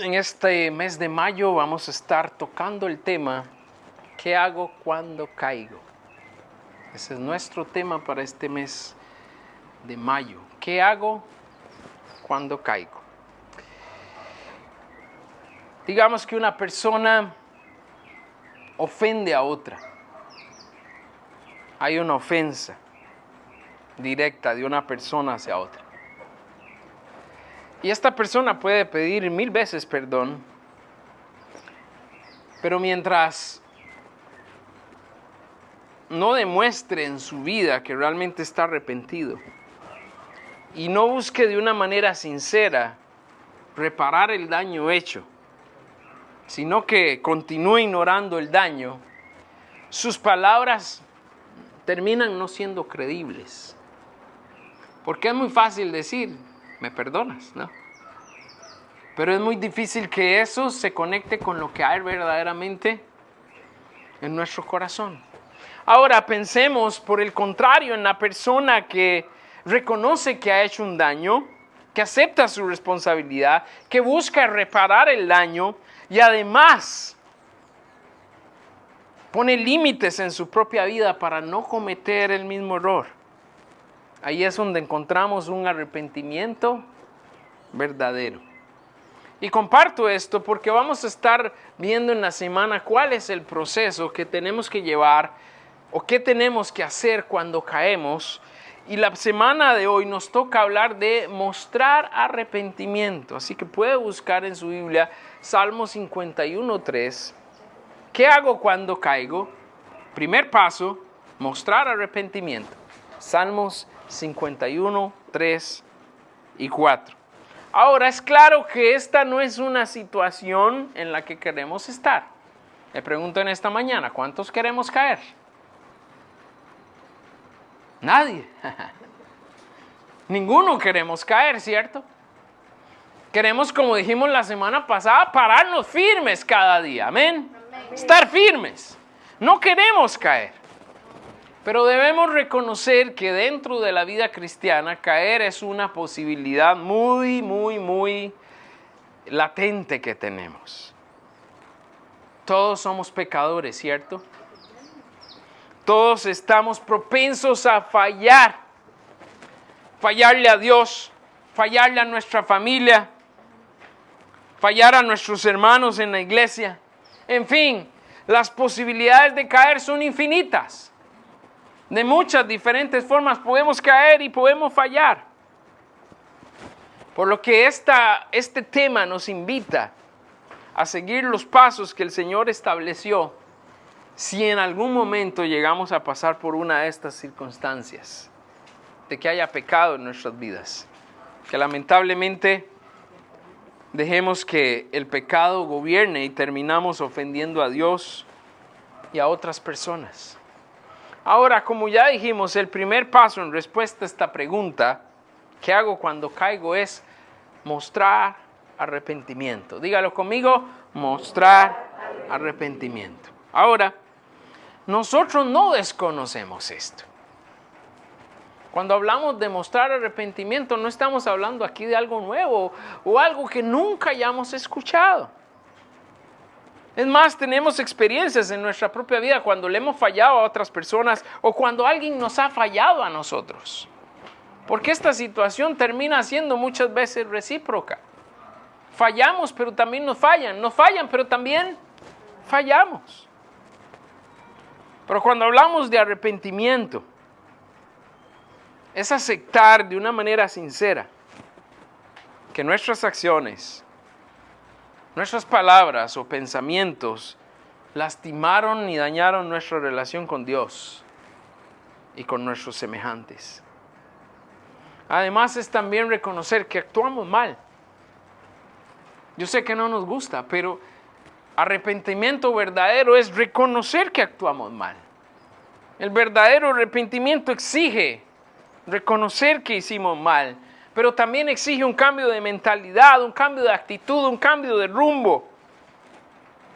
En este mes de mayo vamos a estar tocando el tema ¿qué hago cuando caigo? Ese es nuestro tema para este mes de mayo. ¿Qué hago cuando caigo? Digamos que una persona ofende a otra. Hay una ofensa directa de una persona hacia otra. Y esta persona puede pedir 1000 veces perdón, pero mientras no demuestre en su vida que realmente está arrepentido y no busque de una manera sincera reparar el daño hecho, sino que continúe ignorando el daño, sus palabras terminan no siendo creíbles. Porque es muy fácil decir, me perdonas, ¿no? Pero es muy difícil que eso se conecte con lo que hay verdaderamente en nuestro corazón. Ahora pensemos, por el contrario, en la persona que reconoce que ha hecho un daño, que acepta su responsabilidad, que busca reparar el daño y además pone límites en su propia vida para no cometer el mismo error. Ahí es donde encontramos un arrepentimiento verdadero. Y comparto esto porque vamos a estar viendo en la semana cuál es el proceso que tenemos que llevar o qué tenemos que hacer cuando caemos. Y la semana de hoy nos toca hablar de mostrar arrepentimiento. Así que puede buscar en su Biblia Salmo 51:3. ¿Qué hago cuando caigo? Primer paso, mostrar arrepentimiento. Salmos 51:3 y 4. Ahora, es claro que esta no es una situación en la que queremos estar. Le pregunto en esta mañana, ¿cuántos queremos caer? Nadie. Ninguno queremos caer, ¿cierto? Queremos, como dijimos la semana pasada, pararnos firmes cada día. Amén. Estar firmes. No queremos caer. Pero debemos reconocer que dentro de la vida cristiana caer es una posibilidad muy latente que tenemos. Todos somos pecadores, ¿cierto? Todos estamos propensos a fallar. Fallarle a Dios, fallarle a nuestra familia, fallar a nuestros hermanos en la iglesia. En fin, las posibilidades de caer son infinitas. De muchas diferentes formas podemos caer y podemos fallar. Por lo que este tema nos invita a seguir los pasos que el Señor estableció si en algún momento llegamos a pasar por una de estas circunstancias, de que haya pecado en nuestras vidas. Que lamentablemente dejemos que el pecado gobierne y terminamos ofendiendo a Dios y a otras personas. Ahora, como ya dijimos, el primer paso en respuesta a esta pregunta, ¿qué hago cuando caigo? Es mostrar arrepentimiento. Dígalo conmigo, mostrar arrepentimiento. Ahora, nosotros no desconocemos esto. Cuando hablamos de mostrar arrepentimiento, no estamos hablando aquí de algo nuevo o algo que nunca hayamos escuchado. Es más, tenemos experiencias en nuestra propia vida cuando le hemos fallado a otras personas o cuando alguien nos ha fallado a nosotros. Porque esta situación termina siendo muchas veces recíproca. Fallamos, pero también nos fallan. Nos fallan, pero también fallamos. Pero cuando hablamos de arrepentimiento, es aceptar de una manera sincera que nuestras acciones, nuestras palabras o pensamientos lastimaron y dañaron nuestra relación con Dios y con nuestros semejantes. Además es también reconocer que actuamos mal. Yo sé que no nos gusta, pero arrepentimiento verdadero es reconocer que actuamos mal. El verdadero arrepentimiento exige reconocer que hicimos mal, pero también exige un cambio de mentalidad, un cambio de actitud, un cambio de rumbo,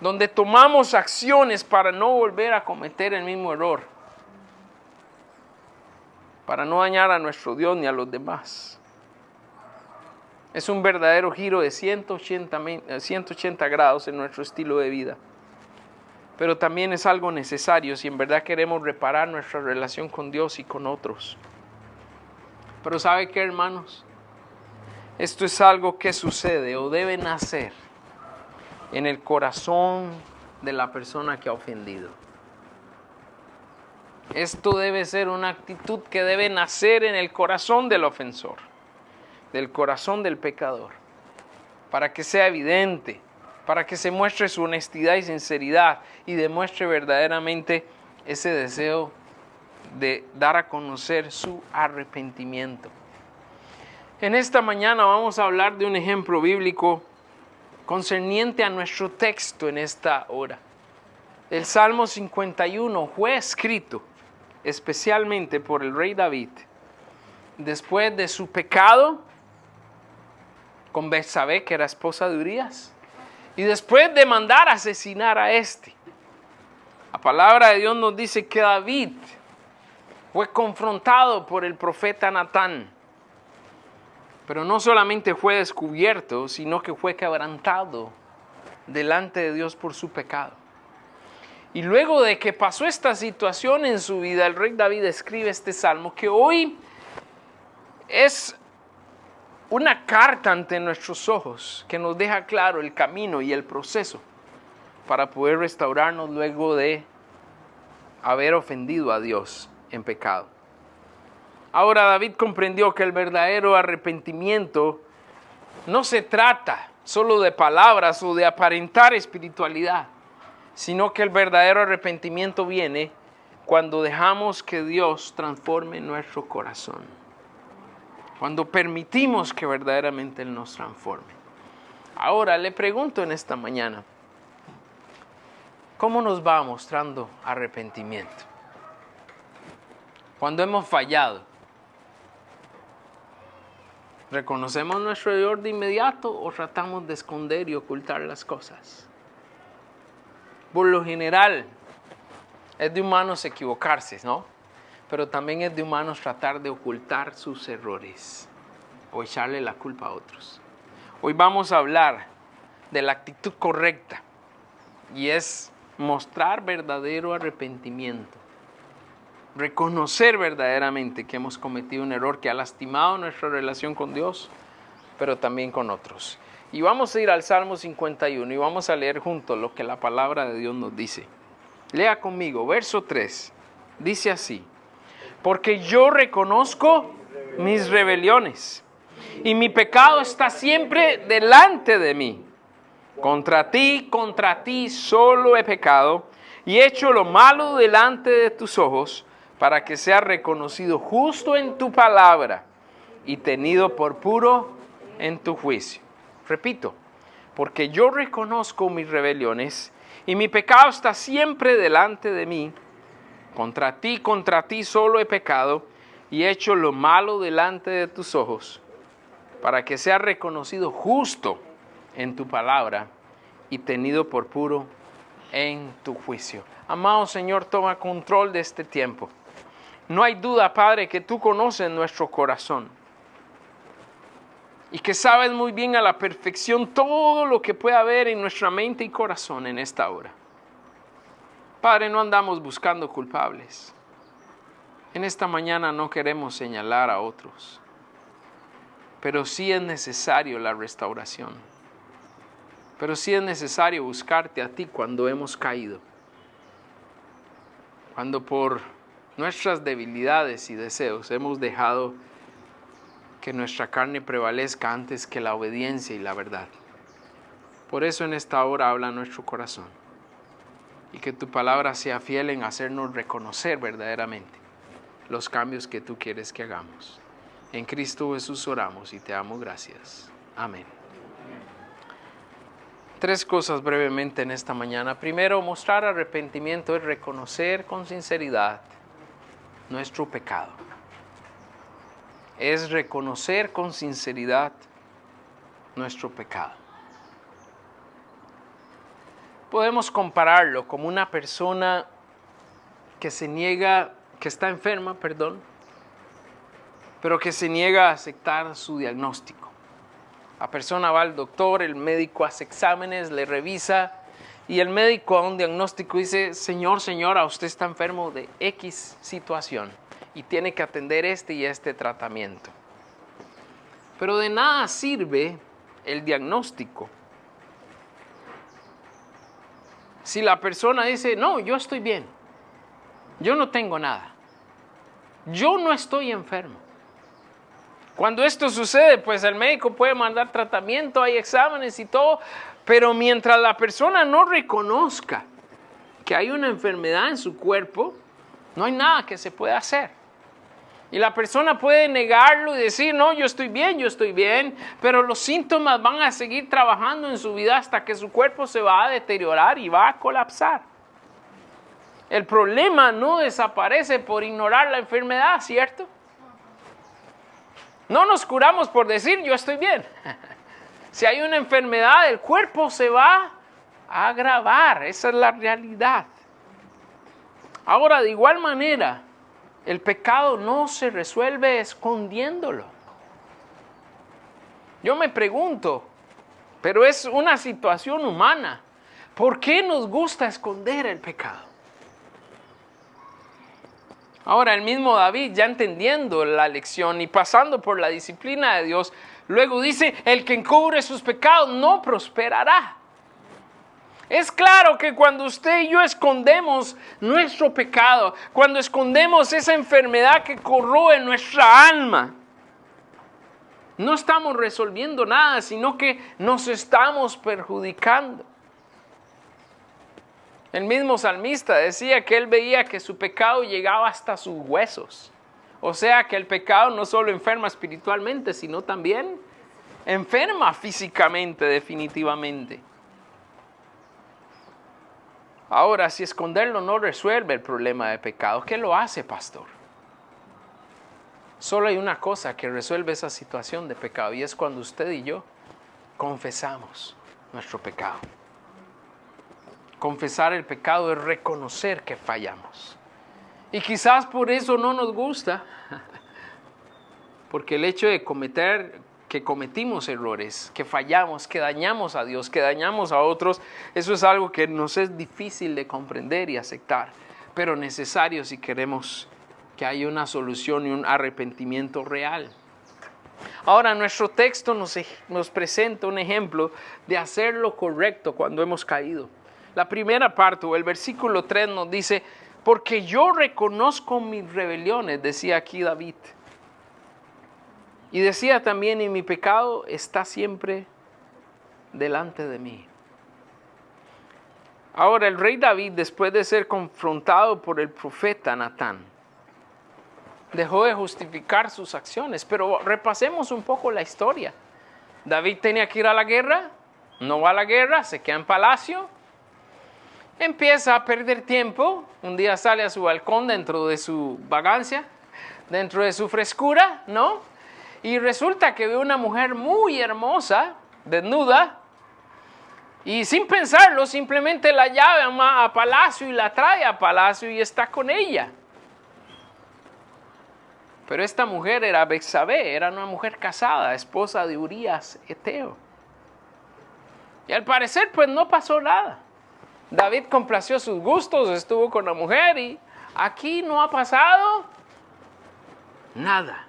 donde tomamos acciones para no volver a cometer el mismo error, para no dañar a nuestro Dios ni a los demás. Es un verdadero giro de 180 grados en nuestro estilo de vida. Pero también es algo necesario si en verdad queremos reparar nuestra relación con Dios y con otros. Pero ¿sabe qué, hermanos? Esto es algo que sucede o debe nacer en el corazón de la persona que ha ofendido. Esto debe ser una actitud que debe nacer en el corazón del ofensor, del corazón del pecador, para que sea evidente, para que se muestre su honestidad y sinceridad y demuestre verdaderamente ese deseo de dar a conocer su arrepentimiento. En esta mañana vamos a hablar de un ejemplo bíblico concerniente a nuestro texto en esta hora. El Salmo 51 fue escrito especialmente por el rey David después de su pecado con Betsabé, que era esposa de Urías, y después de mandar asesinar a este. La palabra de Dios nos dice que David fue confrontado por el profeta Natán, pero no solamente fue descubierto, sino que fue quebrantado delante de Dios por su pecado. Y luego de que pasó esta situación en su vida, el rey David escribe este salmo que hoy es una carta ante nuestros ojos que nos deja claro el camino y el proceso para poder restaurarnos luego de haber ofendido a Dios en pecado. Ahora David comprendió que el verdadero arrepentimiento no se trata solo de palabras o de aparentar espiritualidad, sino que el verdadero arrepentimiento viene cuando dejamos que Dios transforme nuestro corazón, cuando permitimos que verdaderamente Él nos transforme. Ahora le pregunto en esta mañana, ¿cómo nos va mostrando arrepentimiento? Cuando hemos fallado, ¿reconocemos nuestro error de inmediato o tratamos de esconder y ocultar las cosas? Por lo general, es de humanos equivocarse, ¿no? Pero también es de humanos tratar de ocultar sus errores o echarle la culpa a otros. Hoy vamos a hablar de la actitud correcta y es mostrar verdadero arrepentimiento. Reconocer verdaderamente que hemos cometido un error que ha lastimado nuestra relación con Dios, pero también con otros. Y vamos a ir al Salmo 51 y vamos a leer juntos lo que la palabra de Dios nos dice. Lea conmigo, verso 3. Dice así: porque yo reconozco mis rebeliones y mi pecado está siempre delante de mí. Contra ti solo he pecado y he hecho lo malo delante de tus ojos, para que sea reconocido justo en tu palabra y tenido por puro en tu juicio. Repito, porque yo reconozco mis rebeliones y mi pecado está siempre delante de mí. Contra ti solo he pecado y he hecho lo malo delante de tus ojos, para que sea reconocido justo en tu palabra y tenido por puro en tu juicio. Amado Señor, toma control de este tiempo. No hay duda, Padre, que tú conoces nuestro corazón y que sabes muy bien a la perfección todo lo que puede haber en nuestra mente y corazón en esta hora. Padre, no andamos buscando culpables. En esta mañana no queremos señalar a otros, pero sí es necesario la restauración. Pero sí es necesario buscarte a ti cuando hemos caído. Cuando por nuestras debilidades y deseos hemos dejado que nuestra carne prevalezca antes que la obediencia y la verdad. Por eso en esta hora habla nuestro corazón. Y que tu palabra sea fiel en hacernos reconocer verdaderamente los cambios que tú quieres que hagamos. En Cristo Jesús oramos y te damos gracias. Amén. Tres cosas brevemente en esta mañana. Primero, mostrar arrepentimiento es reconocer con sinceridad nuestro pecado. Es reconocer con sinceridad nuestro pecado. Podemos compararlo como una persona que está enferma, pero que se niega a aceptar su diagnóstico. La persona va al doctor, el médico hace exámenes, le revisa y el médico a un diagnóstico dice, señora, usted está enfermo de X situación y tiene que atender este y este tratamiento. Pero de nada sirve el diagnóstico si la persona dice, no, yo estoy bien, yo no tengo nada, yo no estoy enfermo. Cuando esto sucede, pues el médico puede mandar tratamiento, hay exámenes y todo, pero mientras la persona no reconozca que hay una enfermedad en su cuerpo, no hay nada que se pueda hacer. Y la persona puede negarlo y decir, no, yo estoy bien, pero los síntomas van a seguir trabajando en su vida hasta que su cuerpo se va a deteriorar y va a colapsar. El problema no desaparece por ignorar la enfermedad, ¿cierto? No nos curamos por decir yo estoy bien. Si hay una enfermedad, el cuerpo se va a agravar. Esa es la realidad. Ahora, de igual manera, el pecado no se resuelve escondiéndolo. Yo me pregunto, pero es una situación humana, ¿por qué nos gusta esconder el pecado? Ahora, el mismo David, ya entendiendo la lección y pasando por la disciplina de Dios, luego dice, el que encubre sus pecados no prosperará. Es claro que cuando usted y yo escondemos nuestro pecado, cuando escondemos esa enfermedad que corroe nuestra alma, no estamos resolviendo nada, sino que nos estamos perjudicando. El mismo salmista decía que él veía que su pecado llegaba hasta sus huesos. O sea que el pecado no solo enferma espiritualmente, sino también enferma físicamente, definitivamente. Ahora, si esconderlo no resuelve el problema de pecado, ¿qué lo hace, pastor? Solo hay una cosa que resuelve esa situación de pecado y es cuando usted y yo confesamos nuestro pecado. Confesar el pecado es reconocer que fallamos. Y quizás por eso no nos gusta, porque el hecho de que cometimos errores, que fallamos, que dañamos a Dios, que dañamos a otros, eso es algo que nos es difícil de comprender y aceptar, pero necesario si queremos que haya una solución y un arrepentimiento real. Ahora, nuestro texto nos presenta un ejemplo de hacer lo correcto cuando hemos caído. La primera parte, o el versículo 3 nos dice, porque yo reconozco mis rebeliones, decía aquí David. Y decía también, y mi pecado está siempre delante de mí. Ahora, el rey David, después de ser confrontado por el profeta Natán, dejó de justificar sus acciones. Pero repasemos un poco la historia. David tenía que ir a la guerra, no va a la guerra, se queda en palacio. Empieza a perder tiempo, un día sale a su balcón dentro de su vagancia, dentro de su frescura, ¿no? Y resulta que ve una mujer muy hermosa, desnuda, y sin pensarlo, simplemente la llama a palacio y la trae a palacio y está con ella. Pero esta mujer era Betsabé, era una mujer casada, esposa de Urías Eteo. Y al parecer, pues no pasó nada. David complació sus gustos, estuvo con la mujer y aquí no ha pasado nada.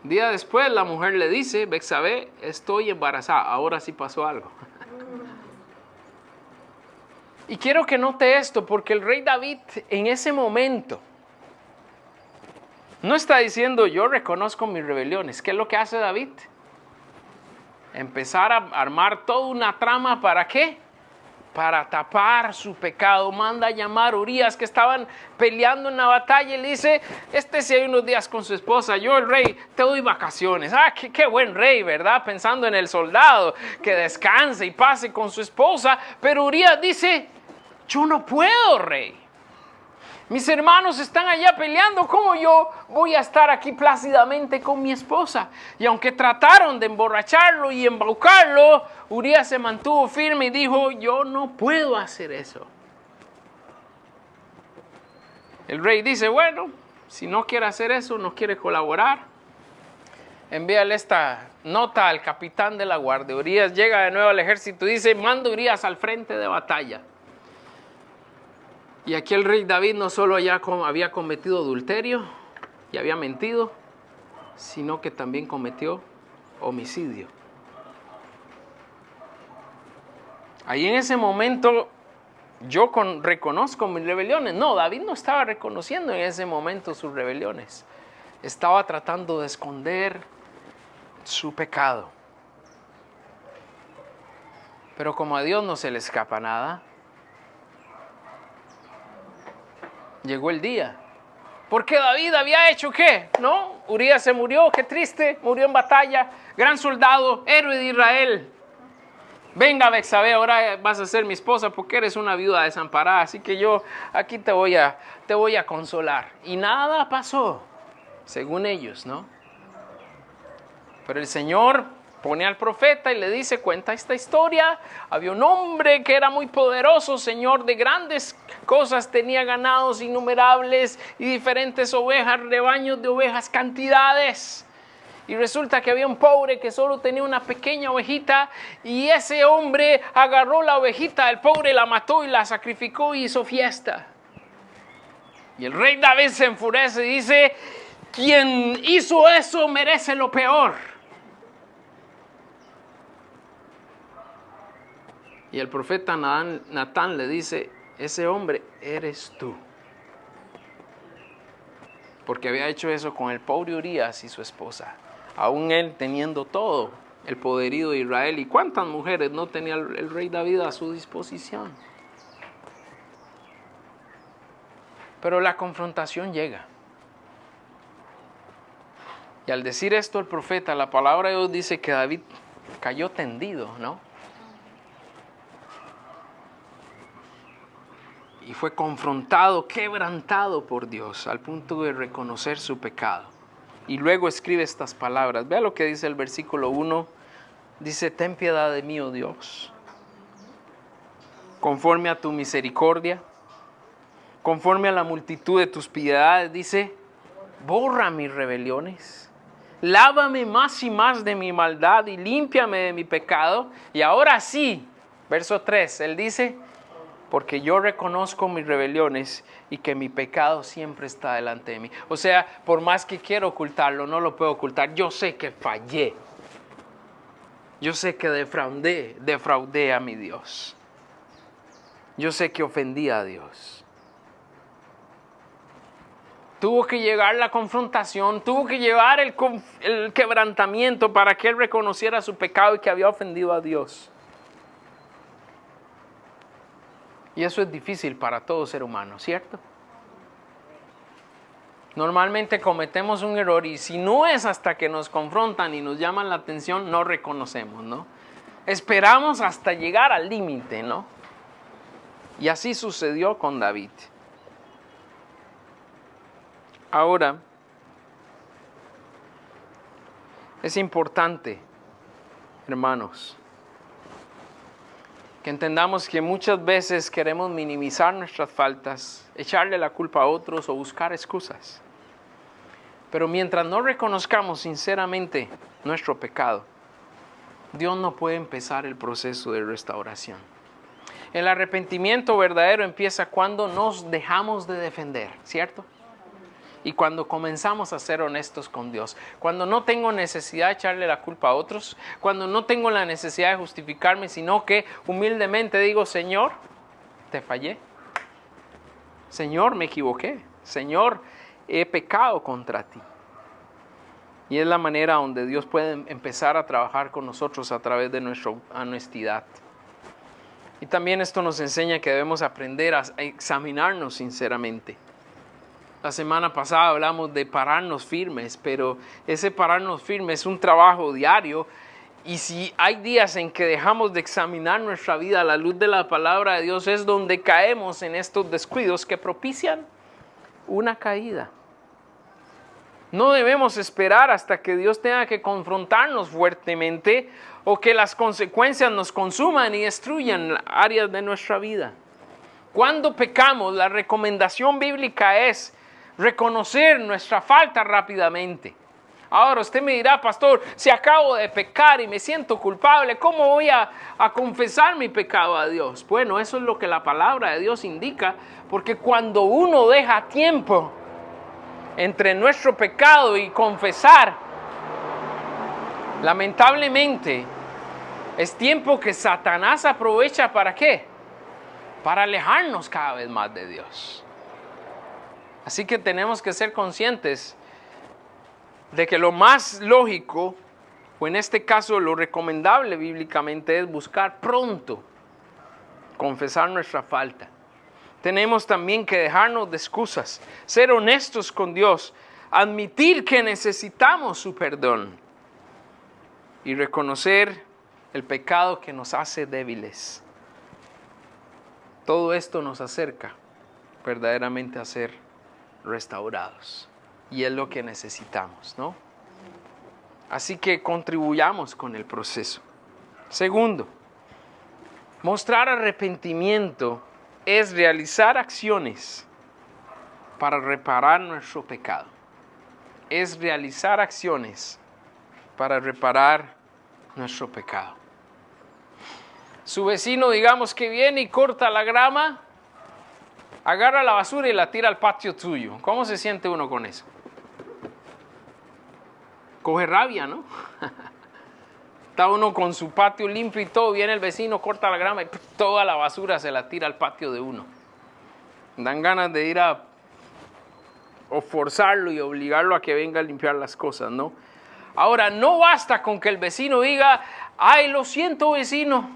Día después la mujer le dice, Betsabé, estoy embarazada, ahora sí pasó algo. Y quiero que note esto, porque el rey David en ese momento no está diciendo, yo reconozco mis rebeliones. ¿Qué es lo que hace David? Empezar a armar toda una trama, ¿para qué? Para tapar su pecado. Manda a llamar a Urías, que estaban peleando en la batalla, y le dice, si hay unos días con su esposa, yo el rey te doy vacaciones. Qué buen rey, ¿verdad? Pensando en el soldado, que descanse y pase con su esposa. Pero Urías dice, yo no puedo, rey. Mis hermanos están allá peleando, ¿cómo yo voy a estar aquí plácidamente con mi esposa? Y aunque trataron de emborracharlo y embaucarlo, Urías se mantuvo firme y dijo, yo no puedo hacer eso. El rey dice, bueno, si no quiere hacer eso, no quiere colaborar, envíale esta nota al capitán de la guardia. Urías llega de nuevo al ejército y dice, manda Urías al frente de batalla. Y aquí el rey David no solo había cometido adulterio y había mentido, sino que también cometió homicidio. Ahí en ese momento yo reconozco mis rebeliones. No, David no estaba reconociendo en ese momento sus rebeliones. Estaba tratando de esconder su pecado. Pero como a Dios no se le escapa nada, llegó el día. Porque David había hecho ¿qué? ¿No? Urías se murió, qué triste, murió en batalla, gran soldado, héroe de Israel. Venga, Betsabé, ahora vas a ser mi esposa porque eres una viuda desamparada, así que yo aquí te voy a consolar. Y nada pasó, según ellos, ¿no? Pero el Señor pone al profeta y le dice, cuenta esta historia. Había un hombre que era muy poderoso, señor de grandes cosas, tenía ganados innumerables y diferentes ovejas, rebaños de ovejas, cantidades. Y resulta que había un pobre que solo tenía una pequeña ovejita y ese hombre agarró la ovejita, el pobre la mató y la sacrificó y hizo fiesta. Y el rey David se enfurece y dice, quien hizo eso merece lo peor. Y el profeta Natán le dice, ese hombre eres tú. Porque había hecho eso con el pobre Urías y su esposa. Aún él teniendo todo el poderío de Israel. ¿Y cuántas mujeres no tenía el rey David a su disposición? Pero la confrontación llega. Y al decir esto el profeta, la palabra de Dios dice que David cayó tendido, ¿no? Y fue confrontado, quebrantado por Dios, al punto de reconocer su pecado. Y luego escribe estas palabras. Vea lo que dice el versículo 1. Dice, ten piedad de mí, oh Dios, conforme a tu misericordia, conforme a la multitud de tus piedades. Dice, borra mis rebeliones, lávame más y más de mi maldad y límpiame de mi pecado. Y ahora sí, verso 3, él dice, porque yo reconozco mis rebeliones y que mi pecado siempre está delante de mí. O sea, por más que quiero ocultarlo, no lo puedo ocultar. Yo sé que fallé. Yo sé que defraudé a mi Dios. Yo sé que ofendí a Dios. Tuvo que llegar la confrontación, tuvo que llevar el quebrantamiento para que él reconociera su pecado y que había ofendido a Dios. Y eso es difícil para todo ser humano, ¿cierto? Normalmente cometemos un error y si no es hasta que nos confrontan y nos llaman la atención, no reconocemos, ¿no? Esperamos hasta llegar al límite, ¿no? Y así sucedió con David. Ahora, es importante, hermanos, que entendamos que muchas veces queremos minimizar nuestras faltas, echarle la culpa a otros o buscar excusas. Pero mientras no reconozcamos sinceramente nuestro pecado, Dios no puede empezar el proceso de restauración. El arrepentimiento verdadero empieza cuando nos dejamos de defender, ¿cierto? Y cuando comenzamos a ser honestos con Dios, cuando no tengo necesidad de echarle la culpa a otros, cuando no tengo la necesidad de justificarme, sino que humildemente digo, Señor, te fallé. Señor, me equivoqué. Señor, he pecado contra ti. Y es la manera donde Dios puede empezar a trabajar con nosotros a través de nuestra honestidad. Y también esto nos enseña que debemos aprender a examinarnos sinceramente. La semana pasada hablamos de pararnos firmes, pero ese pararnos firmes es un trabajo diario. Y si hay días en que dejamos de examinar nuestra vida a la luz de la palabra de Dios, es donde caemos en estos descuidos que propician una caída. No debemos esperar hasta que Dios tenga que confrontarnos fuertemente o que las consecuencias nos consuman y destruyan áreas de nuestra vida. Cuando pecamos, la recomendación bíblica es reconocer nuestra falta rápidamente, Ahora usted me dirá, pastor, si acabo de pecar y me siento culpable, ¿cómo voy a confesar mi pecado a Dios? Bueno, eso es lo que la palabra de Dios indica, porque cuando uno deja tiempo entre nuestro pecado y confesar, lamentablemente, es tiempo que Satanás aprovecha ¿para qué? Para alejarnos cada vez más de Dios. Así que tenemos que ser conscientes de que lo más lógico, o en este caso lo recomendable bíblicamente, es buscar pronto confesar nuestra falta. Tenemos también que dejarnos de excusas, ser honestos con Dios, admitir que necesitamos su perdón y reconocer el pecado que nos hace débiles. Todo esto nos acerca verdaderamente a ser restaurados. Y es lo que necesitamos, ¿no? Así que contribuyamos con el proceso. Segundo, mostrar arrepentimiento es realizar acciones para reparar nuestro pecado. Es realizar acciones para reparar nuestro pecado. Su vecino, digamos que viene y corta la grama, agarra la basura y la tira al patio tuyo. ¿Cómo se siente uno con eso? Coge rabia, ¿no? Está uno con su patio limpio y todo, viene el vecino, corta la grama y toda la basura se la tira al patio de uno. Dan ganas de ir o forzarlo y obligarlo a que venga a limpiar las cosas, ¿no? Ahora, no basta con que el vecino diga, ay, lo siento, vecino.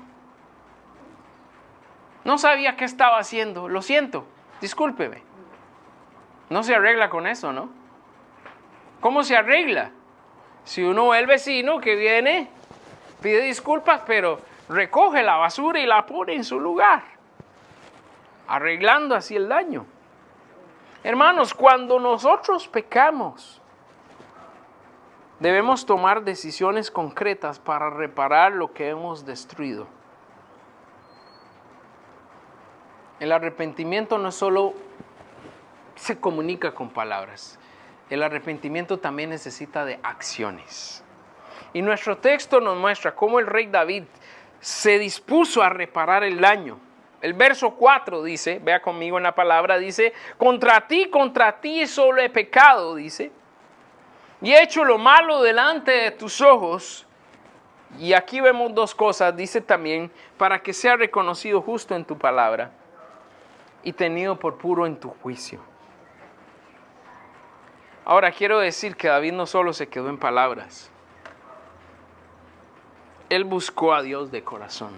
No sabía qué estaba haciendo, lo siento, discúlpeme. No se arregla con eso, ¿no? ¿Cómo se arregla? Si uno ve al vecino que viene, pide disculpas, pero recoge la basura y la pone en su lugar, arreglando así el daño. Hermanos, cuando nosotros pecamos, debemos tomar decisiones concretas para reparar lo que hemos destruido. El arrepentimiento no solo se comunica con palabras. El arrepentimiento también necesita de acciones. Y nuestro texto nos muestra cómo el rey David se dispuso a reparar el daño. El verso 4 dice, vea conmigo en la palabra, dice, contra ti solo he pecado, dice, y he hecho lo malo delante de tus ojos. Y aquí vemos dos cosas, dice también, para que sea reconocido justo en tu palabra y tenido por puro en tu juicio. Ahora quiero decir que David no solo se quedó en palabras. Él buscó a Dios de corazón.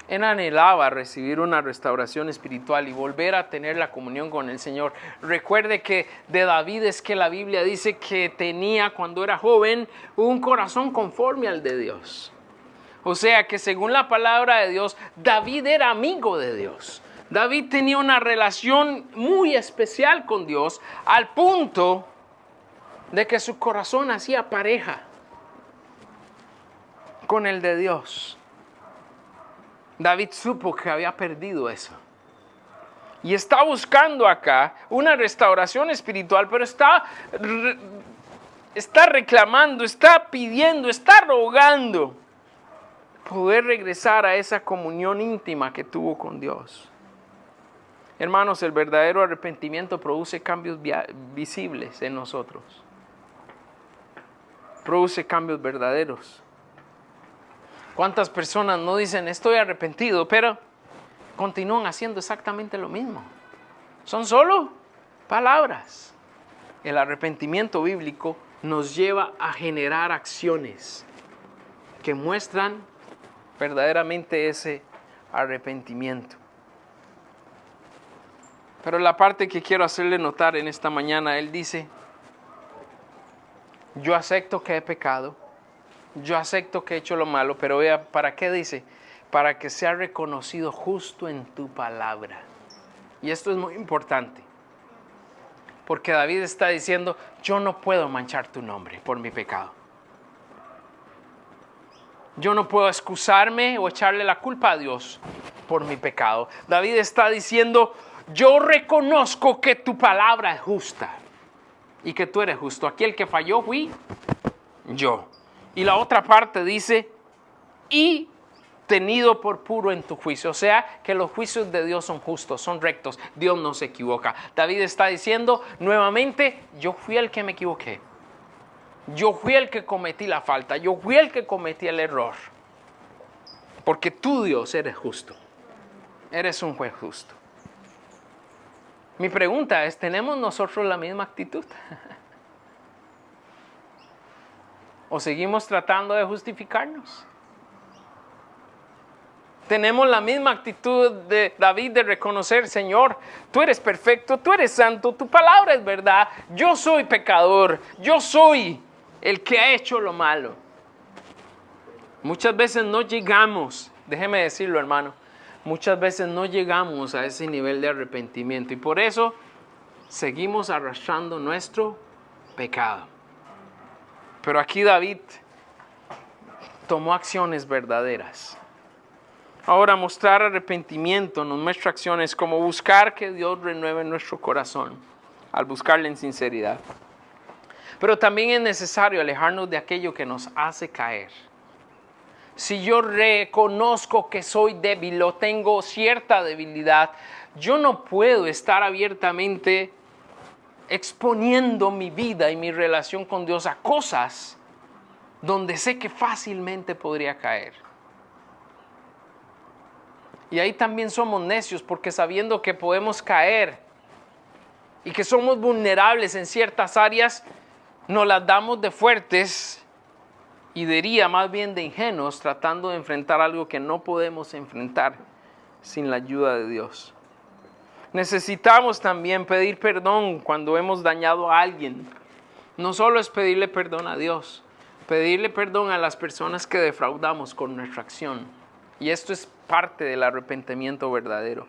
Él anhelaba recibir una restauración espiritual y volver a tener la comunión con el Señor. Recuerde que de David es que la Biblia dice que tenía cuando era joven un corazón conforme al de Dios. O sea que según la palabra de Dios, David era amigo de Dios. David tenía una relación muy especial con Dios al punto de que su corazón hacía pareja con el de Dios. David supo que había perdido eso. Y está buscando acá una restauración espiritual, pero está reclamando, está pidiendo, está rogando poder regresar a esa comunión íntima que tuvo con Dios. Hermanos, el verdadero arrepentimiento produce cambios visibles en nosotros. Produce cambios verdaderos. ¿Cuántas personas no dicen estoy arrepentido, pero continúan haciendo exactamente lo mismo? Son solo palabras. El arrepentimiento bíblico nos lleva a generar acciones que muestran verdaderamente ese arrepentimiento. Pero la parte que quiero hacerle notar en esta mañana, él dice, yo acepto que he pecado, yo acepto que he hecho lo malo, pero vea, ¿para qué dice? Para que sea reconocido justo en tu palabra. Y esto es muy importante, porque David está diciendo, yo no puedo manchar tu nombre por mi pecado. Yo no puedo excusarme o echarle la culpa a Dios por mi pecado. David está diciendo, yo reconozco que tu palabra es justa. y que tú eres justo. Aquí el que falló fui yo. Y la otra parte dice, y tenido por puro en tu juicio. O sea, que los juicios de Dios son justos, son rectos. Dios no se equivoca. David está diciendo nuevamente, yo fui el que me equivoqué. Yo fui el que cometí la falta. Yo fui el que cometí el error. Porque tú, Dios, eres justo. Eres un juez justo. Mi pregunta es, ¿tenemos nosotros la misma actitud? ¿O seguimos tratando de justificarnos? Tenemos la misma actitud de David de reconocer, Señor, tú eres perfecto, tú eres santo, tu palabra es verdad, yo soy pecador, yo soy el que ha hecho lo malo. Muchas veces no llegamos, déjeme decirlo, hermano, muchas veces no llegamos a ese nivel de arrepentimiento y por eso seguimos arrastrando nuestro pecado. Pero aquí David tomó acciones verdaderas. Ahora, mostrar arrepentimiento nos muestra acciones como buscar que Dios renueve nuestro corazón al buscarle en sinceridad. Pero también es necesario alejarnos de aquello que nos hace caer. Si yo reconozco que soy débil o tengo cierta debilidad, yo no puedo estar abiertamente exponiendo mi vida y mi relación con Dios a cosas donde sé que fácilmente podría caer. Y ahí también somos necios porque sabiendo que podemos caer y que somos vulnerables en ciertas áreas, nos las damos de fuertes y diría más bien de ingenuos tratando de enfrentar algo que no podemos enfrentar sin la ayuda de Dios. Necesitamos también pedir perdón cuando hemos dañado a alguien. No solo es pedirle perdón a Dios, pedirle perdón a las personas que defraudamos con nuestra acción. Y esto es parte del arrepentimiento verdadero.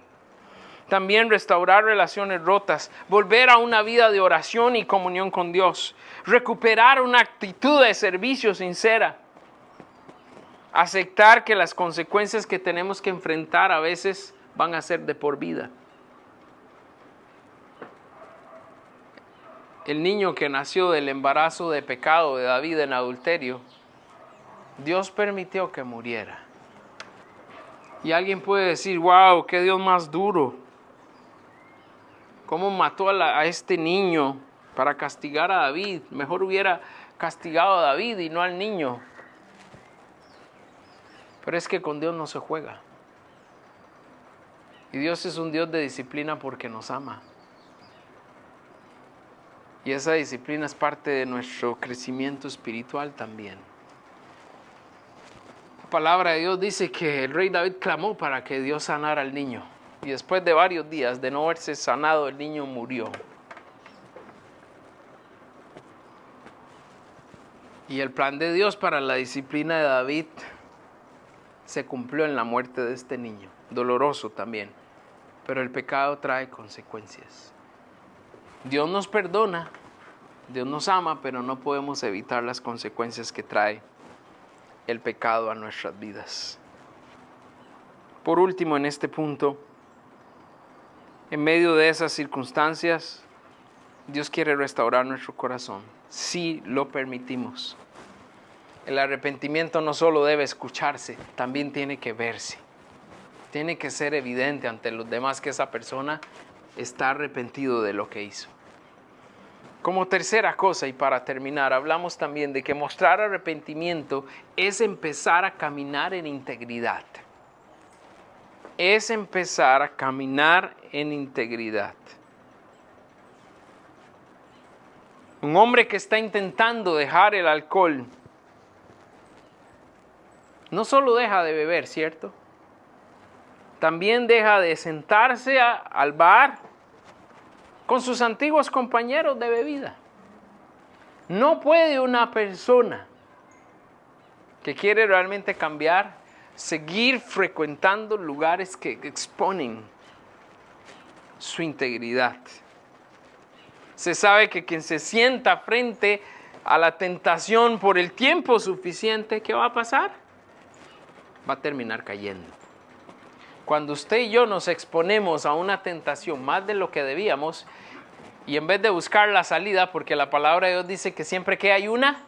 También restaurar relaciones rotas, volver a una vida de oración y comunión con Dios, recuperar una actitud de servicio sincera, aceptar que las consecuencias que tenemos que enfrentar a veces van a ser de por vida. El niño que nació del embarazo de pecado de David en adulterio, Dios permitió que muriera. Y alguien puede decir, wow, qué Dios más duro. ¿Cómo mató a este niño para castigar a David? Mejor hubiera castigado a David y no al niño. Pero es que con Dios no se juega. Y Dios es un Dios de disciplina porque nos ama. Y esa disciplina es parte de nuestro crecimiento espiritual también. La palabra de Dios dice que el rey David clamó para que Dios sanara al niño. Y después de varios días de no haberse sanado, el niño murió. Y el plan de Dios para la disciplina de David se cumplió en la muerte de este niño. Doloroso también. Pero el pecado trae consecuencias. Dios nos perdona, Dios nos ama, pero no podemos evitar las consecuencias que trae el pecado a nuestras vidas. Por último, en este punto, en medio de esas circunstancias, Dios quiere restaurar nuestro corazón, si lo permitimos. El arrepentimiento no solo debe escucharse, también tiene que verse. Tiene que ser evidente ante los demás que esa persona está arrepentido de lo que hizo. Como tercera cosa, y para terminar, hablamos también de que mostrar arrepentimiento es empezar a caminar en integridad. Es empezar a caminar en integridad. Un hombre que está intentando dejar el alcohol, no solo deja de beber, ¿cierto? También deja de sentarse al bar con sus antiguos compañeros de bebida. No puede una persona que quiere realmente cambiar seguir frecuentando lugares que exponen su integridad. Se sabe que quien se sienta frente a la tentación por el tiempo suficiente, ¿qué va a pasar? Va a terminar cayendo. Cuando usted y yo nos exponemos a una tentación más de lo que debíamos, Y en vez de buscar la salida, porque la palabra de Dios dice que siempre que hay una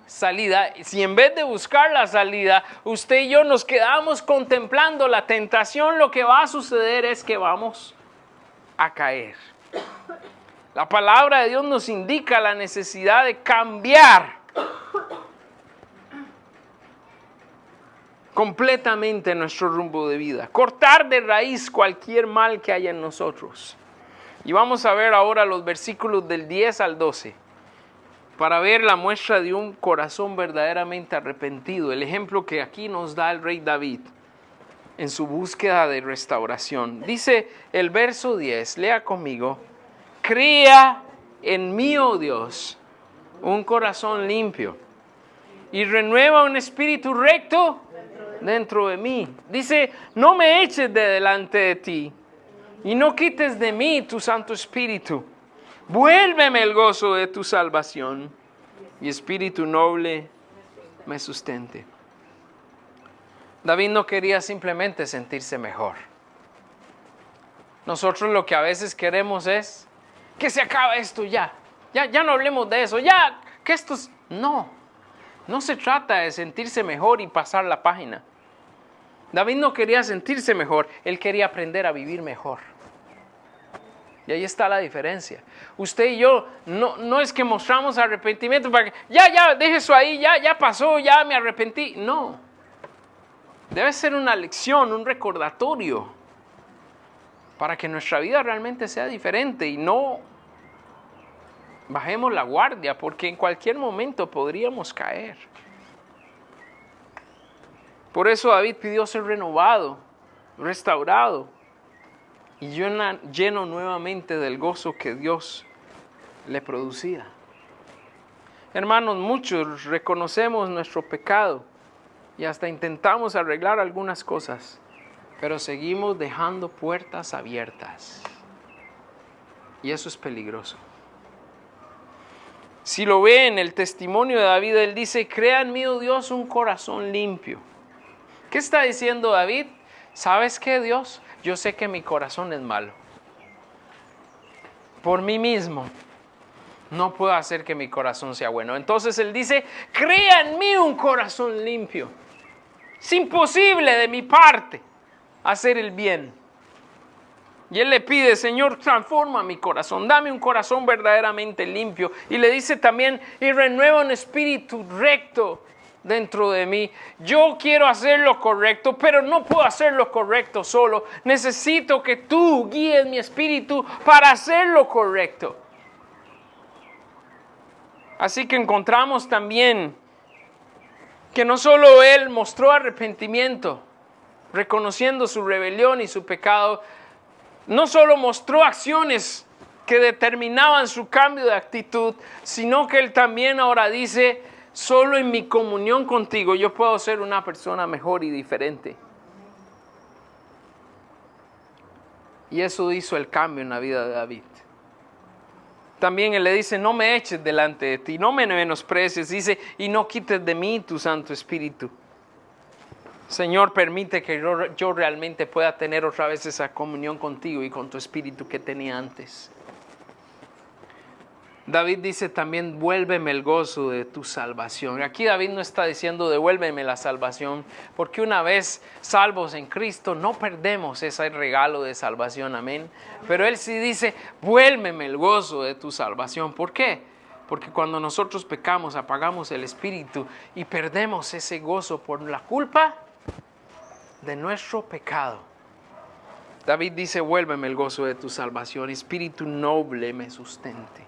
salida, si en vez de buscar la salida, usted y yo nos quedamos contemplando la tentación, lo que va a suceder es que vamos a caer. La palabra de Dios nos indica la necesidad de cambiar completamente nuestro rumbo de vida, cortar de raíz cualquier mal que haya en nosotros. Y vamos a ver ahora los versículos del 10 al 12 para ver la muestra de un corazón verdaderamente arrepentido, el ejemplo que aquí nos da el rey David en su búsqueda de restauración. Dice el verso 10, lea conmigo: crea en mí, oh Dios, un corazón limpio y renueva un espíritu recto dentro de mí. Dice, no me eches de delante de ti y no quites de mí tu Santo Espíritu. Vuélveme el gozo de tu salvación y espíritu noble me sustente. David no quería simplemente sentirse mejor. Nosotros lo que a veces queremos es que se acabe esto ya no hablemos de eso, que esto no se trata de sentirse mejor y pasar la página. David no quería sentirse mejor, él quería aprender a vivir mejor. Y ahí está la diferencia. Usted y yo no es que mostramos arrepentimiento para que ya deje eso ahí, ya pasó, ya me arrepentí. No. Debe ser una lección, un recordatorio para que nuestra vida realmente sea diferente y no bajemos la guardia, porque en cualquier momento podríamos caer. Por eso David pidió ser renovado, restaurado y lleno nuevamente del gozo que Dios le producía. Hermanos, muchos reconocemos nuestro pecado y hasta intentamos arreglar algunas cosas, pero seguimos dejando puertas abiertas. Y eso es peligroso. Si lo ve en el testimonio de David, él dice, crea en mí, oh Dios, un corazón limpio. ¿Qué está diciendo David? ¿Sabes qué, Dios? Yo sé que mi corazón es malo. Por mí mismo no puedo hacer que mi corazón sea bueno. Entonces él dice, crea en mí un corazón limpio. Es imposible de mi parte hacer el bien. Y él le pide, Señor, transforma mi corazón, dame un corazón verdaderamente limpio. Y le dice también, y renueva un espíritu recto dentro de mí. Yo quiero hacer lo correcto, pero no puedo hacer lo correcto solo. Necesito que tú guíes mi espíritu para hacer lo correcto. Así que encontramos también que no solo él mostró arrepentimiento, reconociendo su rebelión y su pecado, no solo mostró acciones que determinaban su cambio de actitud, sino que él también ahora dice, solo en mi comunión contigo yo puedo ser una persona mejor y diferente. Y eso hizo el cambio en la vida de David. También él le dice, no me eches delante de ti, no me menosprecies, dice, y no quites de mí tu Santo Espíritu. Señor, permite que yo realmente pueda tener otra vez esa comunión contigo y con tu Espíritu que tenía antes. David dice también, vuélveme el gozo de tu salvación. Aquí David no está diciendo, devuélveme la salvación, porque una vez salvos en Cristo, no perdemos ese regalo de salvación, amén. Pero él sí dice, vuélveme el gozo de tu salvación. ¿Por qué? Porque cuando nosotros pecamos, apagamos el Espíritu y perdemos ese gozo por la culpa de nuestro pecado. David dice, vuélveme el gozo de tu salvación, espíritu noble me sustente.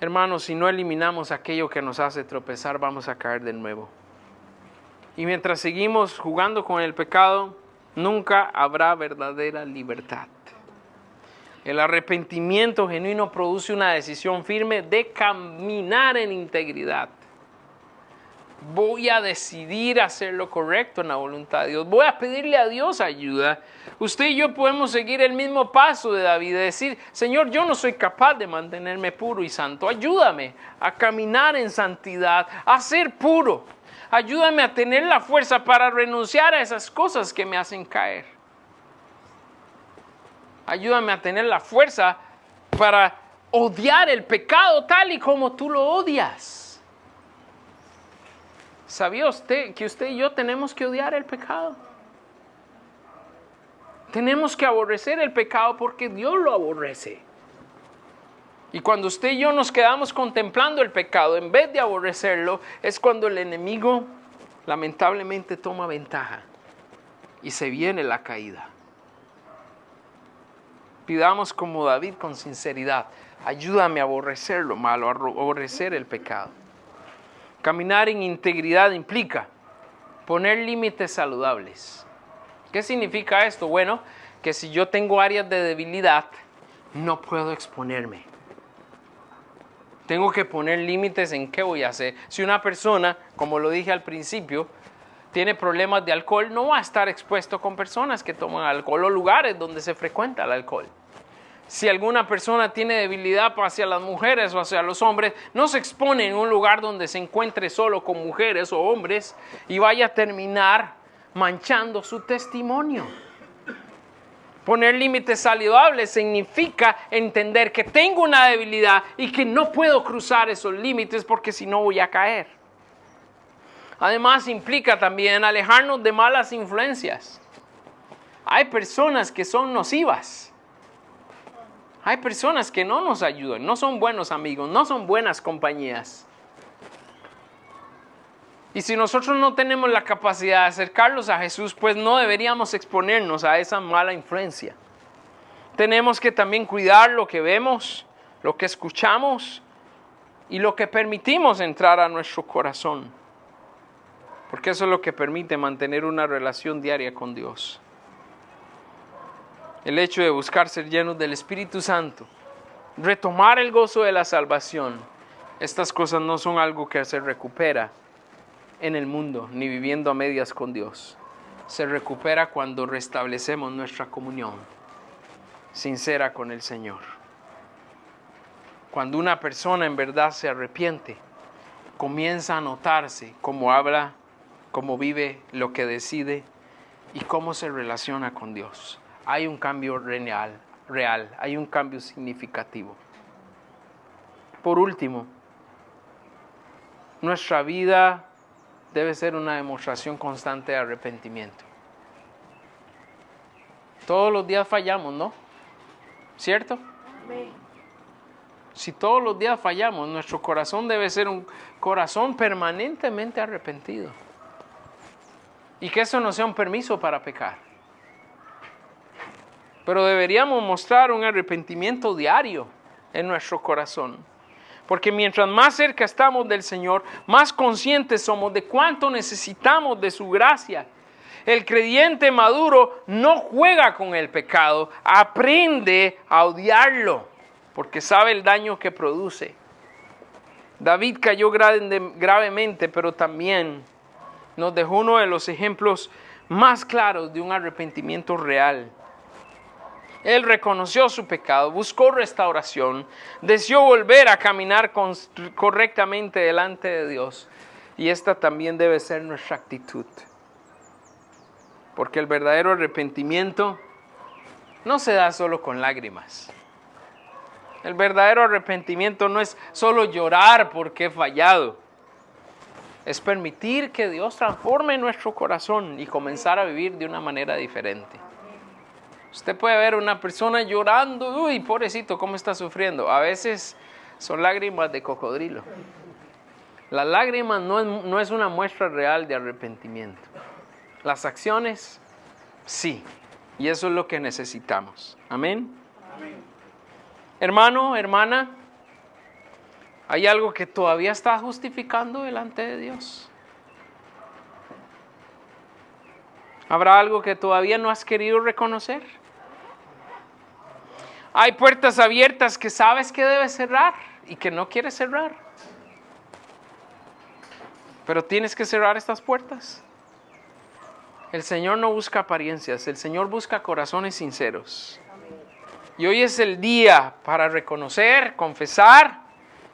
Hermanos, si no eliminamos aquello que nos hace tropezar, vamos a caer de nuevo. Y mientras seguimos jugando con el pecado, nunca habrá verdadera libertad. El arrepentimiento genuino produce una decisión firme de caminar en integridad. Voy a decidir hacer lo correcto en la voluntad de Dios. Voy a pedirle a Dios ayuda. Usted y yo podemos seguir el mismo paso de David, de decir, Señor, yo no soy capaz de mantenerme puro y santo. Ayúdame a caminar en santidad, a ser puro. Ayúdame a tener la fuerza para renunciar a esas cosas que me hacen caer. Ayúdame a tener la fuerza para odiar el pecado tal y como tú lo odias. ¿Sabía usted que usted y yo tenemos que odiar el pecado? Tenemos que aborrecer el pecado porque Dios lo aborrece. Y cuando usted y yo nos quedamos contemplando el pecado, en vez de aborrecerlo, es cuando el enemigo lamentablemente toma ventaja y se viene la caída. Pidamos como David con sinceridad: ayúdame a aborrecer lo malo, a aborrecer el pecado. Caminar en integridad implica poner límites saludables. ¿Qué significa esto? Bueno, que si yo tengo áreas de debilidad, no puedo exponerme. Tengo que poner límites en qué voy a hacer. Si una persona, como lo dije al principio, tiene problemas de alcohol, no va a estar expuesto con personas que toman alcohol o lugares donde se frecuenta el alcohol. Si alguna persona tiene debilidad hacia las mujeres o hacia los hombres, no se expone en un lugar donde se encuentre solo con mujeres o hombres y vaya a terminar manchando su testimonio. Poner límites saludables significa entender que tengo una debilidad y que no puedo cruzar esos límites porque si no voy a caer. Además, implica también alejarnos de malas influencias. Hay personas que son nocivas. Hay personas que no nos ayudan, no son buenos amigos, no son buenas compañías. Y si nosotros no tenemos la capacidad de acercarlos a Jesús, pues no deberíamos exponernos a esa mala influencia. Tenemos que también cuidar lo que vemos, lo que escuchamos y lo que permitimos entrar a nuestro corazón. Porque eso es lo que permite mantener una relación diaria con Dios. El hecho de buscar ser llenos del Espíritu Santo, retomar el gozo de la salvación, estas cosas no son algo que se recupera en el mundo, ni viviendo a medias con Dios. Se recupera cuando restablecemos nuestra comunión sincera con el Señor. Cuando una persona en verdad se arrepiente, comienza a notarse cómo habla, cómo vive, lo que decide y cómo se relaciona con Dios. Hay un cambio real, hay un cambio significativo. Por último, nuestra vida debe ser una demostración constante de arrepentimiento. Todos los días fallamos, ¿no? ¿Cierto? Amén. Si todos los días fallamos, nuestro corazón debe ser un corazón permanentemente arrepentido. Y que eso no sea un permiso para pecar. Pero deberíamos mostrar un arrepentimiento diario en nuestro corazón. Porque mientras más cerca estamos del Señor, más conscientes somos de cuánto necesitamos de su gracia. El creyente maduro no juega con el pecado, aprende a odiarlo, porque sabe el daño que produce. David cayó gravemente, pero también nos dejó uno de los ejemplos más claros de un arrepentimiento real. Él reconoció su pecado, buscó restauración, deseó volver a caminar correctamente delante de Dios. Y esta también debe ser nuestra actitud. Porque el verdadero arrepentimiento no se da solo con lágrimas. El verdadero arrepentimiento no es solo llorar porque he fallado. Es permitir que Dios transforme nuestro corazón y comenzar a vivir de una manera diferente. Usted puede ver a una persona llorando, uy, pobrecito, ¿cómo está sufriendo? A veces son lágrimas de cocodrilo. La lágrima no es una muestra real de arrepentimiento. Las acciones, sí. Y eso es lo que necesitamos. Amén. Amén. Hermano, hermana, ¿hay algo que todavía está justificando delante de Dios? ¿Habrá algo que todavía no has querido reconocer? Hay puertas abiertas que sabes que debes cerrar y que no quieres cerrar. Pero tienes que cerrar estas puertas. El Señor no busca apariencias, el Señor busca corazones sinceros. Y hoy es el día para reconocer, confesar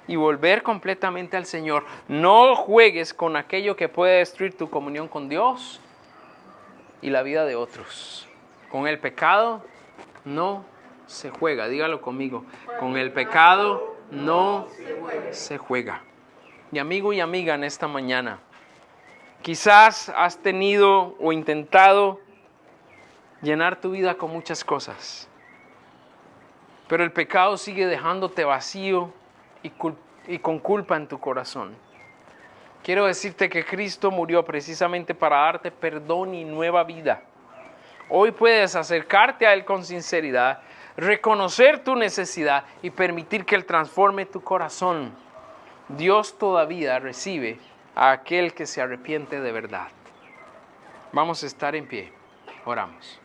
y volver completamente al Señor. No juegues con aquello que puede destruir tu comunión con Dios y la vida de otros. Con el pecado, no se juega. Dígalo conmigo. Con el pecado no se juega. Y amigo y amiga, en esta mañana, quizás has tenido o intentado llenar tu vida con muchas cosas, pero el pecado sigue dejándote vacío y con culpa en tu corazón. Quiero decirte que Cristo murió precisamente para darte perdón y nueva vida. Hoy puedes acercarte a Él con sinceridad, reconocer tu necesidad y permitir que Él transforme tu corazón. Dios todavía recibe a aquel que se arrepiente de verdad. Vamos a estar en pie. Oramos.